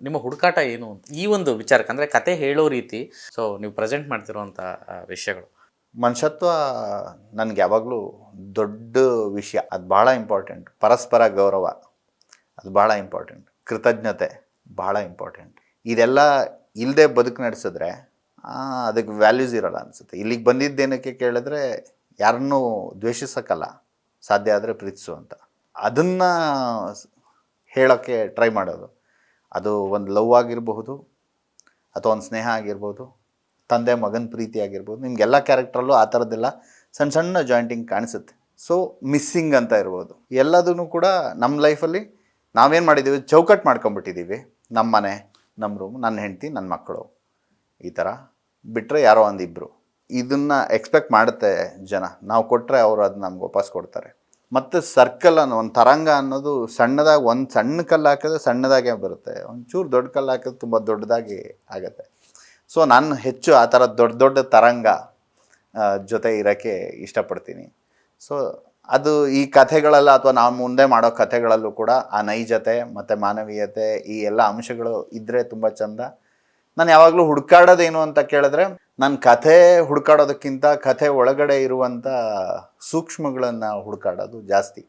ನಿಮ್ಮ ಹುಡುಕಾಟ ಏನು ಅಂತ ಈ ಒಂದು ವಿಚಾರಕ್ಕೆ, ಅಂದರೆ ಕತೆ ಹೇಳೋ ರೀತಿ, ಸೊ ನೀವು ಪ್ರೆಸೆಂಟ್ ಮಾಡ್ತಿರೋಂಥ ವಿಷಯಗಳು. ಮನುಷ್ಯತ್ವ ನನಗೆ ಯಾವಾಗಲೂ ದೊಡ್ಡ ವಿಷಯ, ಅದು ಭಾಳ ಇಂಪಾರ್ಟೆಂಟ್. ಪರಸ್ಪರ ಗೌರವ ಅದು ಭಾಳ ಇಂಪಾರ್ಟೆಂಟ್. ಕೃತಜ್ಞತೆ ಭಾಳ ಇಂಪಾರ್ಟೆಂಟ್. ಇದೆಲ್ಲ ಇಲ್ಲದೆ ಬದುಕು ನಡೆಸಿದ್ರೆ ಅದಕ್ಕೆ ವ್ಯಾಲ್ಯೂಸ್ ಇರೋಲ್ಲ ಅನಿಸುತ್ತೆ. ಇಲ್ಲಿಗೆ ಬಂದಿದ್ದೇನಕ್ಕೆ ಕೇಳಿದ್ರೆ ಯಾರನ್ನೂ ದ್ವೇಷಿಸೋಕ್ಕಲ್ಲ, ಸಾಧ್ಯ ಆದರೆ ಪ್ರೀತಿಸು ಅಂತ. ಅದನ್ನು ಹೇಳೋಕ್ಕೆ ಟ್ರೈ ಮಾಡೋದು. ಅದು ಒಂದು ಲವ್ ಆಗಿರಬಹುದು, ಅಥವಾ ಒಂದು ಸ್ನೇಹ ಆಗಿರ್ಬೋದು, ತಂದೆ ಮಗನ ಪ್ರೀತಿ ಆಗಿರ್ಬೋದು. ನಿಮಗೆಲ್ಲ ಕ್ಯಾರೆಕ್ಟ್ರಲ್ಲೂ ಆ ಥರದ್ದೆಲ್ಲ ಸಣ್ಣ ಸಣ್ಣ ಜಾಯಿಂಟಿಂಗ್ ಕಾಣಿಸುತ್ತೆ. ಸೊ ಮಿಸ್ಸಿಂಗ್ ಅಂತ ಇರ್ಬೋದು. ಎಲ್ಲದೂ ಕೂಡ ನಮ್ಮ ಲೈಫಲ್ಲಿ ನಾವೇನು ಮಾಡಿದ್ದೀವಿ, ಚೌಕಟ್ಟು ಮಾಡ್ಕೊಂಬಿಟ್ಟಿದ್ದೀವಿ. ನಮ್ಮ ಮನೆ, ನಮ್ಮ ರೂಮ್, ನನ್ನ ಹೆಂಡತಿ, ನನ್ನ ಮಕ್ಕಳು, ಈ ಥರ ಬಿಟ್ಟರೆ ಯಾರೋ ಒಂದಿಬ್ಬರು. ಇದನ್ನು ಎಕ್ಸ್ಪೆಕ್ಟ್ ಮಾಡುತ್ತೆ ಜನ. ನಾವು ಕೊಟ್ಟರೆ ಅವರು ಅದು ನಮ್ಗೆ ವಾಪಸ್ ಕೊಡ್ತಾರೆ. ಮತ್ತು ಸರ್ಕಲ್ ಅನ್ನೋ ಒಂದು ತರಂಗ ಅನ್ನೋದು ಸಣ್ಣದಾಗಿ, ಒಂದು ಸಣ್ಣ ಕಲ್ಲು ಹಾಕಿದ್ರೆ ಸಣ್ಣದಾಗೇ ಬರುತ್ತೆ, ಒಂಚೂರು ದೊಡ್ಡ ಕಲ್ಲು ಹಾಕಿದ್ರೆ ತುಂಬ ದೊಡ್ಡದಾಗಿ ಆಗುತ್ತೆ. ಸೊ ನಾನು ಹೆಚ್ಚು ಆ ಥರ ದೊಡ್ಡ ದೊಡ್ಡ ತರಂಗ ಜೊತೆ ಇರೋಕ್ಕೆ ಇಷ್ಟಪಡ್ತೀನಿ. ಸೊ ಅದು ಈ ಕಥೆಗಳೆಲ್ಲ, ಅಥವಾ ನಾವು ಮುಂದೆ ಮಾಡೋ ಕಥೆಗಳಲ್ಲೂ ಕೂಡ ಆ ನೈಜತೆ ಮತ್ತು ಮಾನವೀಯತೆ, ಈ ಎಲ್ಲ ಅಂಶಗಳು ಇದ್ದರೆ ತುಂಬ ಚೆಂದ. ನಾನು ಯಾವಾಗಲೂ ಹುಡುಕಾಡೋದೇನು ಅಂತ ಕೇಳಿದ್ರೆ, ನನ್ನ ಕಥೆ ಹುಡುಕಾಡೋದಕ್ಕಿಂತ ಕಥೆ ಒಳಗಡೆ ಇರುವಂಥ ಸೂಕ್ಷ್ಮಗಳನ್ನು ಹುಡುಕಾಡೋದು ಜಾಸ್ತಿ.